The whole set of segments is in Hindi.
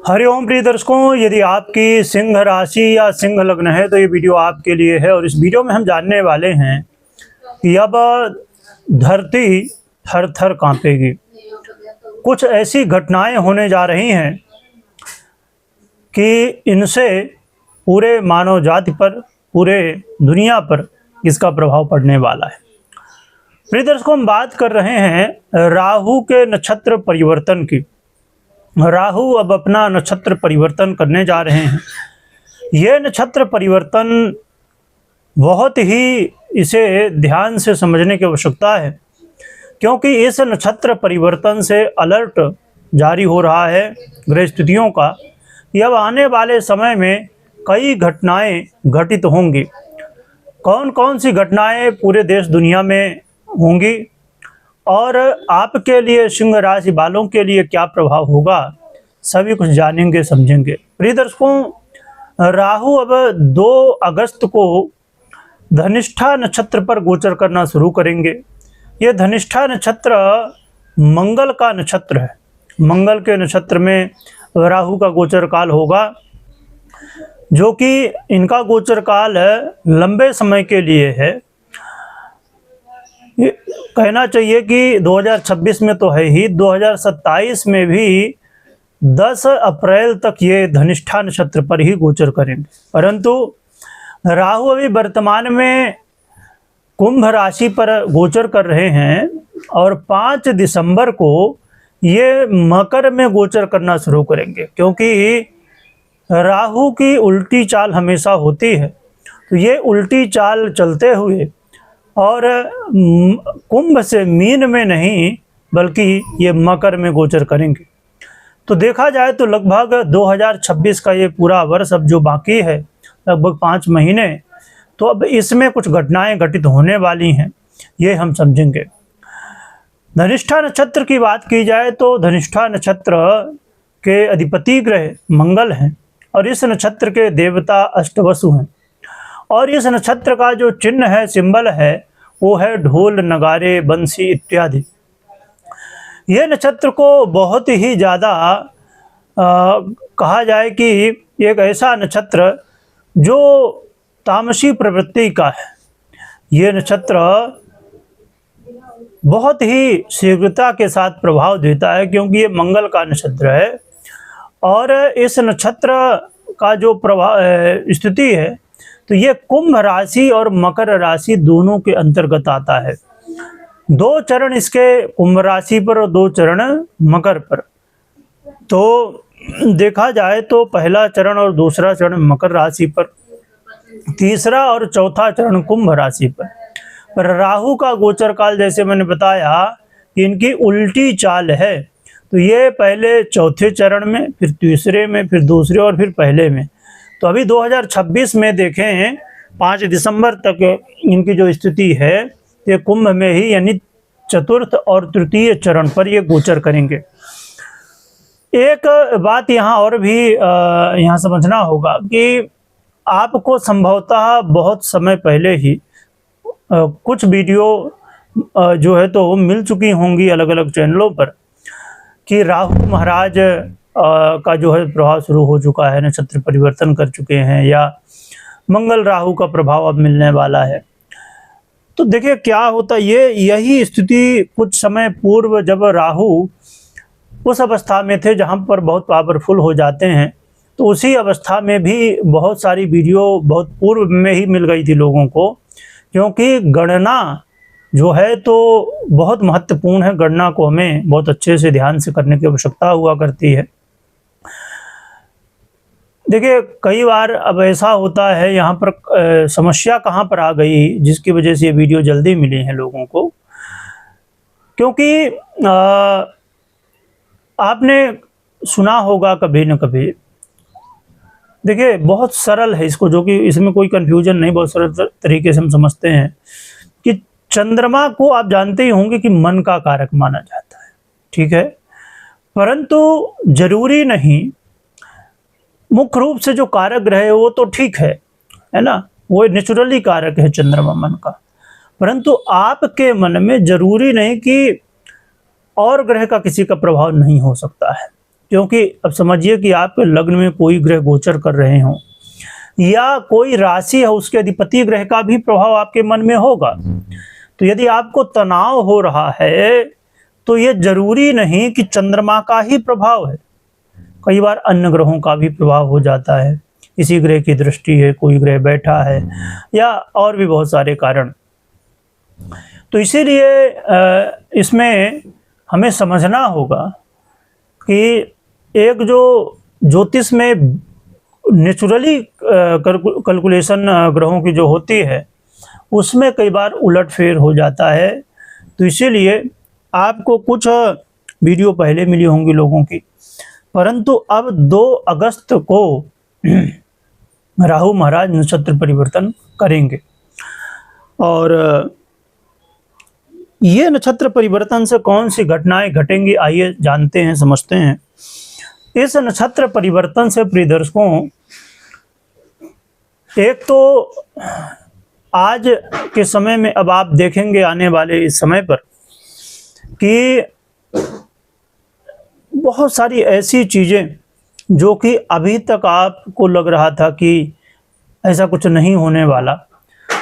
हरिओम प्रिय दर्शकों, यदि आपकी सिंह राशि या सिंह लग्न है तो ये वीडियो आपके लिए है। और इस वीडियो में हम जानने वाले हैं कि अब धरती थर थर कांपेगी। कुछ ऐसी घटनाएं होने जा रही हैं कि इनसे पूरे मानव जाति पर, पूरे दुनिया पर इसका प्रभाव पड़ने वाला है। प्रिय दर्शकों, हम बात कर रहे हैं राहु के नक्षत्र परिवर्तन की। राहु अब अपना नक्षत्र परिवर्तन करने जा रहे हैं। यह नक्षत्र परिवर्तन बहुत ही इसे ध्यान से समझने की आवश्यकता है, क्योंकि इस नक्षत्र परिवर्तन से अलर्ट जारी हो रहा है ग्रह स्थितियों का कि अब आने वाले समय में कई घटनाएं घटित होंगी। कौन कौन सी घटनाएं पूरे देश दुनिया में होंगी और आपके लिए, सिंह राशि वालों के लिए क्या प्रभाव होगा, सभी कुछ जानेंगे समझेंगे। प्रिय दर्शकों, राहु अब 2 अगस्त को धनिष्ठा नक्षत्र पर गोचर करना शुरू करेंगे। ये धनिष्ठा नक्षत्र मंगल का नक्षत्र है। मंगल के नक्षत्र में राहु का गोचर काल होगा, जो कि इनका गोचर काल लंबे समय के लिए है। कहना चाहिए कि 2026 में तो है ही, 2027 में भी 10 अप्रैल तक ये धनिष्ठा नक्षत्र पर ही गोचर करेंगे। परंतु राहु अभी वर्तमान में कुंभ राशि पर गोचर कर रहे हैं और 5 दिसंबर को ये मकर में गोचर करना शुरू करेंगे। क्योंकि राहु की उल्टी चाल हमेशा होती है, तो ये उल्टी चाल चलते हुए और कुंभ से मीन में नहीं बल्कि ये मकर में गोचर करेंगे। तो देखा जाए तो लगभग 2026 का ये पूरा वर्ष अब जो बाकी है, लगभग 5 महीने, तो अब इसमें कुछ घटनाएं घटित होने वाली हैं, ये हम समझेंगे। धनिष्ठा नक्षत्र की बात की जाए तो धनिष्ठा नक्षत्र के अधिपति ग्रह मंगल हैं और इस नक्षत्र के देवता अष्टवसु हैं। और इस नक्षत्र का जो चिन्ह है, सिंबल है, वो है ढोल, नगारे, बंसी इत्यादि। यह नक्षत्र को बहुत ही ज़्यादा कहा जाए कि एक ऐसा नक्षत्र जो तामसी प्रवृत्ति का है। यह नक्षत्र बहुत ही शीघ्रता के साथ प्रभाव देता है, क्योंकि ये मंगल का नक्षत्र है। और इस नक्षत्र का जो प्रभाव स्थिति है, तो ये कुंभ राशि और मकर राशि दोनों के अंतर्गत आता है। 2 चरण इसके कुंभ राशि पर और 2 चरण मकर पर। तो देखा जाए तो पहला चरण और दूसरा चरण मकर राशि पर, तीसरा और चौथा चरण कुंभ राशि पर राहु का गोचर काल, जैसे मैंने बताया कि इनकी उल्टी चाल है। तो ये पहले चौथे चरण में, फिर तीसरे में, फिर दूसरे और फिर पहले में। तो अभी 2026 में देखें 5 दिसंबर तक इनकी जो स्थिति है, ये कुंभ में ही, यानी चतुर्थ और तृतीय चरण पर ये गोचर करेंगे। एक बात यहाँ और भी यहाँ समझना होगा कि आपको संभवतः बहुत समय पहले ही कुछ वीडियो जो है तो मिल चुकी होंगी अलग अलग चैनलों पर कि राहु महाराज का जो है प्रभाव शुरू हो चुका है, नक्षत्र परिवर्तन कर चुके हैं, या मंगल राहु का प्रभाव अब मिलने वाला है। तो देखिए क्या होता है, यही स्थिति कुछ समय पूर्व जब राहु उस अवस्था में थे जहां पर बहुत पावरफुल हो जाते हैं, तो उसी अवस्था में भी बहुत सारी वीडियो बहुत पूर्व में ही मिल गई थी लोगों को। क्योंकि गणना जो है तो बहुत महत्वपूर्ण है, गणना को हमें बहुत अच्छे से ध्यान से करने की आवश्यकता हुआ करती है। देखिए कई बार अब ऐसा होता है, यहाँ पर समस्या कहाँ पर आ गई जिसकी वजह से ये वीडियो जल्दी मिली है लोगों को, क्योंकि आपने सुना होगा कभी न कभी। देखिए बहुत सरल है इसको, जो कि इसमें कोई कंफ्यूजन नहीं, बहुत सरल तरीके से हम समझते हैं कि चंद्रमा को आप जानते ही होंगे कि मन का कारक माना जाता है, ठीक है। परंतु जरूरी नहीं, मुख्य रूप से जो कारक ग्रह है वो तो ठीक है ना, वो नेचुरली कारक है चंद्रमा मन का। परंतु आपके मन में जरूरी नहीं कि और ग्रह का किसी का प्रभाव नहीं हो सकता है। क्योंकि अब समझिए कि आपके लग्न में कोई ग्रह गोचर कर रहे हों या कोई राशि है उसके अधिपति ग्रह का भी प्रभाव आपके मन में होगा। तो यदि आपको तनाव हो रहा है तो ये जरूरी नहीं कि चंद्रमा का ही प्रभाव है, कई बार अन्य ग्रहों का भी प्रभाव हो जाता है। इसी ग्रह की दृष्टि है, कोई ग्रह बैठा है या और भी बहुत सारे कारण। तो इसीलिए इसमें हमें समझना होगा कि एक जो ज्योतिष में नेचुरली कैलकुलेशन ग्रहों की जो होती है उसमें कई बार उलटफेर हो जाता है। तो इसीलिए आपको कुछ वीडियो पहले मिली होंगी लोगों की, परंतु अब 2 अगस्त को राहु महाराज नक्षत्र परिवर्तन करेंगे और ये नक्षत्र परिवर्तन से कौन सी घटनाएं घटेंगी आइए जानते हैं, समझते हैं। इस नक्षत्र परिवर्तन से प्रिय दर्शकों, एक तो आज के समय में अब आप देखेंगे आने वाले इस समय पर कि बहुत सारी ऐसी चीजें जो कि अभी तक आपको लग रहा था कि ऐसा कुछ नहीं होने वाला,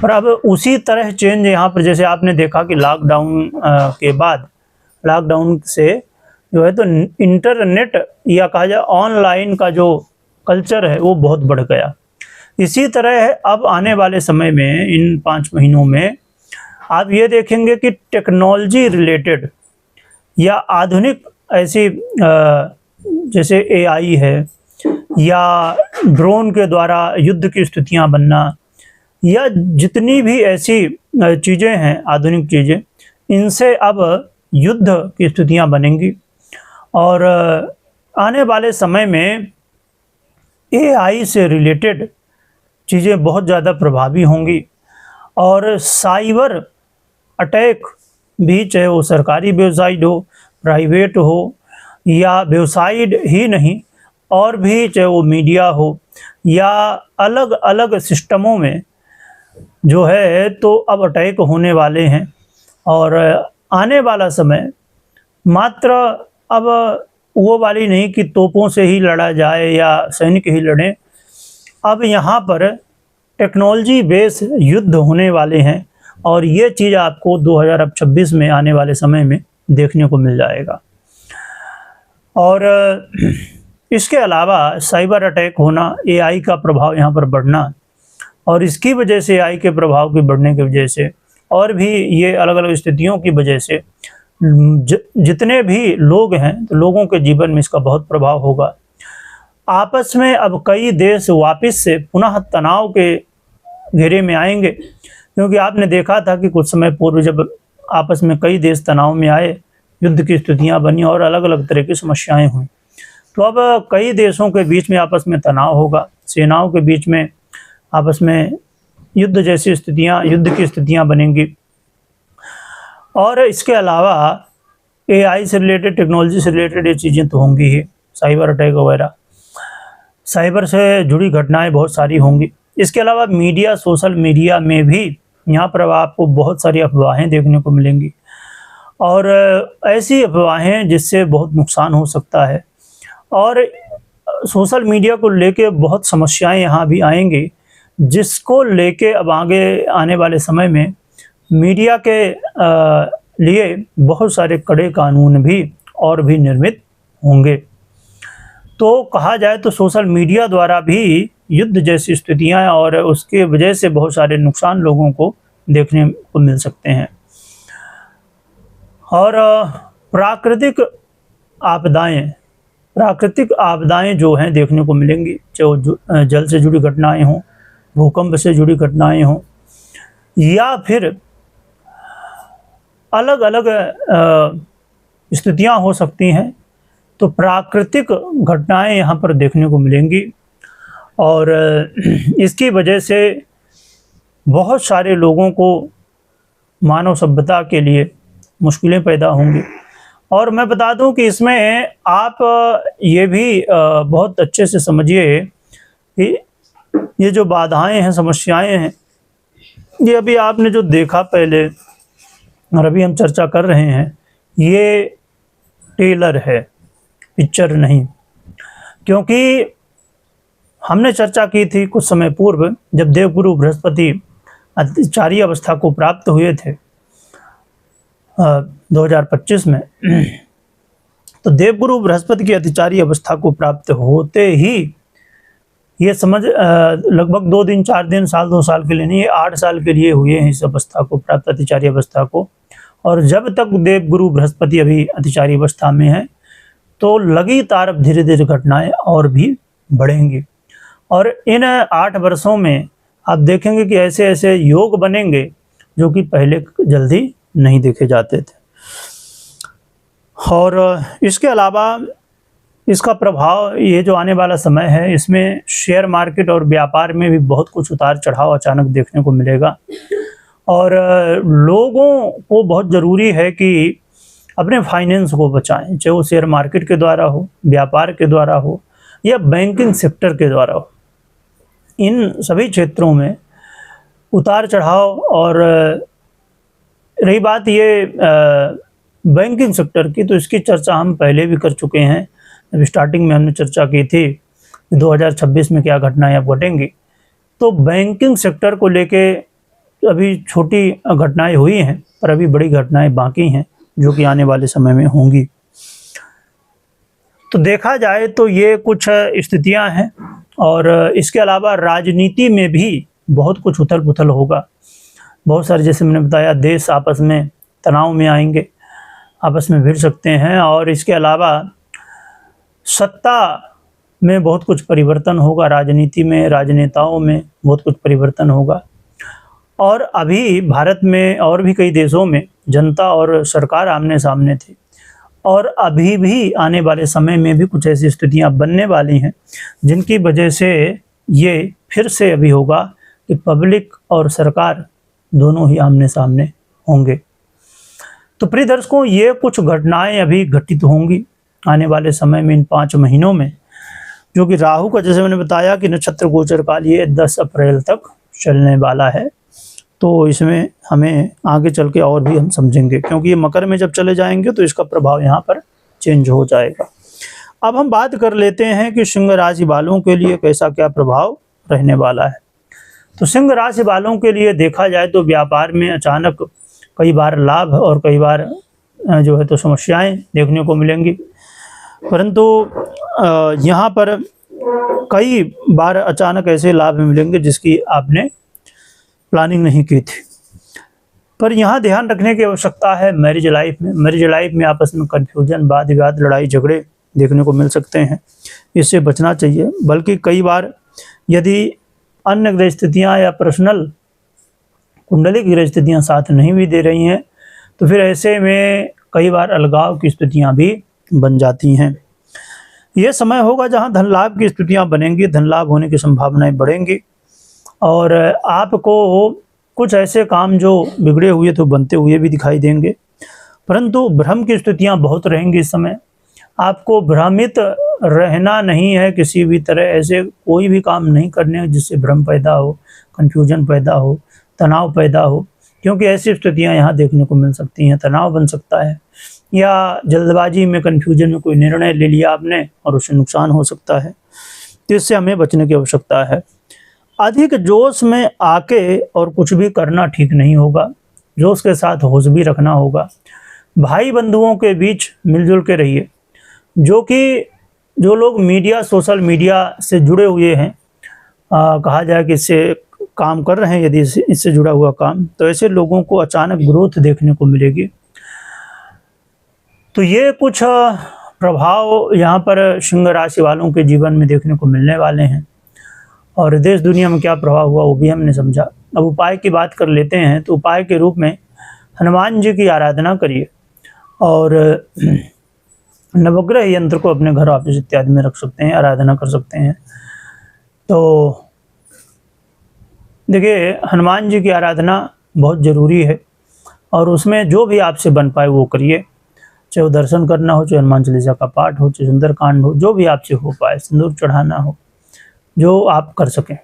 पर अब उसी तरह चेंज यहाँ पर, जैसे आपने देखा कि लॉकडाउन के बाद, लॉकडाउन से जो है तो इंटरनेट या कहा जाए ऑनलाइन का जो कल्चर है वो बहुत बढ़ गया। इसी तरह अब आने वाले समय में इन 5 महीनों में आप ये देखेंगे कि टेक्नोलॉजी रिलेटेड या आधुनिक ऐसी जैसे एआई है या ड्रोन के द्वारा युद्ध की स्थितियां बनना या जितनी भी ऐसी चीज़ें हैं आधुनिक चीज़ें, इनसे अब युद्ध की स्थितियां बनेंगी। और आने वाले समय में एआई से रिलेटेड चीज़ें बहुत ज़्यादा प्रभावी होंगी और साइबर अटैक भी, चाहे वो सरकारी वेबसाइट हो, प्राइवेट हो या वेबसाइट ही नहीं और भी, चाहे वो मीडिया हो या अलग अलग सिस्टमों में जो है तो अब अटैक होने वाले हैं। और आने वाला समय मात्र अब वो वाली नहीं कि तोपों से ही लड़ा जाए या सैनिक ही लड़ें, अब यहाँ पर टेक्नोलॉजी बेस युद्ध होने वाले हैं और ये चीज़ आपको 2026 में आने वाले समय में देखने को मिल जाएगा। और इसके अलावा साइबर अटैक होना, एआई का प्रभाव यहाँ पर बढ़ना और इसकी वजह से एआई के प्रभाव के बढ़ने की वजह से और भी ये अलग अलग स्थितियों की वजह से जितने भी लोग हैं तो लोगों के जीवन में इसका बहुत प्रभाव होगा। आपस में अब कई देश वापस से पुनः तनाव के घेरे में आएंगे, क्योंकि आपने देखा था कि कुछ समय पूर्व जब आपस में कई देश तनाव में आए, युद्ध की स्थितियां बनी और अलग अलग तरह की समस्याएं हुई। तो अब कई देशों के बीच में आपस में तनाव होगा, सेनाओं के बीच में आपस में युद्ध जैसी स्थितियां, युद्ध की स्थितियां बनेंगी। और इसके अलावा एआई से रिलेटेड, टेक्नोलॉजी से रिलेटेड ये चीज़ें तो होंगी ही, साइबर अटैक वगैरह, साइबर से जुड़ी घटनाएं बहुत सारी होंगी। इसके अलावा मीडिया, सोशल मीडिया में भी यहाँ पर आपको बहुत सारी अफवाहें देखने को मिलेंगी और ऐसी अफवाहें जिससे बहुत नुकसान हो सकता है। और सोशल मीडिया को लेके बहुत समस्याएं यहाँ भी आएंगी, जिसको लेके अब आगे आने वाले समय में मीडिया के लिए बहुत सारे कड़े कानून भी और भी निर्मित होंगे। तो कहा जाए तो सोशल मीडिया द्वारा भी युद्ध जैसी स्थितियां और उसके वजह से बहुत सारे नुकसान लोगों को देखने को मिल सकते हैं। और प्राकृतिक आपदाएं जो हैं देखने को मिलेंगी, चाहे जल से जुड़ी घटनाएं हों, भूकंप से जुड़ी घटनाएं हों या फिर अलग अलग स्थितियां हो सकती हैं। तो प्राकृतिक घटनाएं यहाँ पर देखने को मिलेंगी और इसकी वजह से बहुत सारे लोगों को मानव सभ्यता के लिए मुश्किलें पैदा होंगी। और मैं बता दूं कि इसमें आप ये भी बहुत अच्छे से समझिए कि ये जो बाधाएं हैं, समस्याएं हैं, ये अभी आपने जो देखा पहले और अभी हम चर्चा कर रहे हैं, ये ट्रेलर है, पिक्चर नहीं। क्योंकि हमने चर्चा की थी कुछ समय पूर्व, जब देवगुरु बृहस्पति अतिचारी अवस्था को प्राप्त हुए थे 2025 में, तो देवगुरु बृहस्पति की अतिचारी अवस्था को प्राप्त होते ही ये समझ लगभग 2 दिन 4 दिन साल 2 साल के लिए नहीं, 8 साल के लिए हुए हैं इस अवस्था को प्राप्त, अतिचारी अवस्था को। और जब तक देवगुरु बृहस्पति अभी अतिचारी अवस्था में है तो लगातार अब धीरे धीरे घटनाएं और भी बढ़ेंगी। और इन 8 वर्षों में आप देखेंगे कि ऐसे ऐसे योग बनेंगे जो कि पहले जल्दी नहीं देखे जाते थे। और इसके अलावा इसका प्रभाव, ये जो आने वाला समय है, इसमें शेयर मार्केट और व्यापार में भी बहुत कुछ उतार चढ़ाव अचानक देखने को मिलेगा। और लोगों को बहुत ज़रूरी है कि अपने फाइनेंस को बचाएं, चाहे वो शेयर मार्केट के द्वारा हो, व्यापार के द्वारा हो या बैंकिंग सेक्टर के द्वारा हो। इन सभी क्षेत्रों में उतार चढ़ाव। और रही बात ये बैंकिंग सेक्टर की, तो इसकी चर्चा हम पहले भी कर चुके हैं। अभी स्टार्टिंग में हमने चर्चा की थी 2026 में क्या घटनाएं अब घटेंगी। तो बैंकिंग सेक्टर को लेके अभी छोटी घटनाएं हुई हैं, पर अभी बड़ी घटनाएं बाकी हैं जो कि आने वाले समय में होंगी। तो देखा जाए तो ये कुछ स्थितियां हैं। और इसके अलावा राजनीति में भी बहुत कुछ उथल पुथल होगा। बहुत सारे, जैसे मैंने बताया, देश आपस में तनाव में आएंगे, आपस में भिड़ सकते हैं। और इसके अलावा सत्ता में बहुत कुछ परिवर्तन होगा, राजनीति में, राजनेताओं में बहुत कुछ परिवर्तन होगा। और अभी भारत में और भी कई देशों में जनता और सरकार आमने सामने थी, और अभी भी आने वाले समय में भी कुछ ऐसी स्थितियां बनने वाली हैं जिनकी वजह से ये फिर से अभी होगा कि पब्लिक और सरकार दोनों ही आमने सामने होंगे। तो प्रिय दर्शकों, ये कुछ घटनाएं अभी घटित होंगी आने वाले समय में, इन 5 महीनों में, जो कि राहु का, जैसे मैंने बताया कि नक्षत्र गोचर काल ये 10 अप्रैल तक चलने वाला है। तो इसमें हमें आगे चल के और भी हम समझेंगे, क्योंकि ये मकर में जब चले जाएंगे तो इसका प्रभाव यहाँ पर चेंज हो जाएगा। अब हम बात कर लेते हैं कि सिंह राशि वालों के लिए कैसा क्या प्रभाव रहने वाला है। तो सिंह राशि वालों के लिए देखा जाए तो व्यापार में अचानक कई बार लाभ और कई बार जो है तो समस्याएं देखने को मिलेंगी। परंतु यहाँ पर कई बार अचानक ऐसे लाभ मिलेंगे जिसकी आपने प्लानिंग नहीं की थी। पर यहाँ ध्यान रखने की आवश्यकता है मैरिज लाइफ में। मैरिज लाइफ में आपस में कन्फ्यूजन, वाद विवाद, लड़ाई झगड़े देखने को मिल सकते हैं, इससे बचना चाहिए। बल्कि कई बार यदि अन्य ग्रह स्थितियाँ या पर्सनल कुंडली की ग्रह स्थितियाँ साथ नहीं भी दे रही हैं तो फिर ऐसे में कई बार अलगाव की स्थितियाँ भी बन जाती हैं। ये समय होगा जहाँ धन लाभ की स्थितियाँ बनेंगी, धन लाभ होने की संभावनाएं बढ़ेंगी। और आपको कुछ ऐसे काम जो बिगड़े हुए तो बनते हुए भी दिखाई देंगे। परंतु भ्रम की स्थितियां बहुत रहेंगी इस समय। आपको भ्रमित रहना नहीं है किसी भी तरह, ऐसे कोई भी काम नहीं करने जिससे भ्रम पैदा हो, कन्फ्यूजन पैदा हो, तनाव पैदा हो, क्योंकि ऐसी स्थितियां यहाँ देखने को मिल सकती हैं। तनाव बन सकता है या जल्दबाजी में, कन्फ्यूजन में कोई निर्णय ले लिया आपने और उससे नुकसान हो सकता है। तो इससे हमें बचने की आवश्यकता है। अधिक जोश में आके और कुछ भी करना ठीक नहीं होगा, जोश के साथ होश भी रखना होगा। भाई बंधुओं के बीच मिलजुल के रहिए। जो लोग मीडिया, सोशल मीडिया से जुड़े हुए हैं, कहा जाए कि इससे काम कर रहे हैं, यदि इससे जुड़ा हुआ काम, तो ऐसे लोगों को अचानक ग्रोथ देखने को मिलेगी। तो ये कुछ प्रभाव यहाँ पर सिंह राशि वालों के जीवन में देखने को मिलने वाले हैं। और देश दुनिया में क्या प्रभाव हुआ वो भी हमने समझा। अब उपाय की बात कर लेते हैं। तो उपाय के रूप में हनुमान जी की आराधना करिए और नवग्रह यंत्र को अपने घर, ऑफिस इत्यादि में रख सकते हैं, आराधना कर सकते हैं। तो देखिए, हनुमान जी की आराधना बहुत ज़रूरी है और उसमें जो भी आपसे बन पाए वो करिए, चाहे वो दर्शन करना हो, चाहे हनुमान चालीसा का पाठ हो, चाहे सुंदरकांड हो, जो भी आपसे हो पाए, सिंदूर चढ़ाना हो, जो आप कर सकें।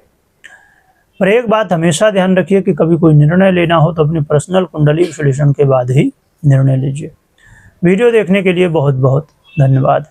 पर एक बात हमेशा ध्यान रखिए कि कभी कोई निर्णय लेना हो तो अपनी पर्सनल कुंडली विश्लेषण के बाद ही निर्णय लीजिए। वीडियो देखने के लिए बहुत बहुत धन्यवाद।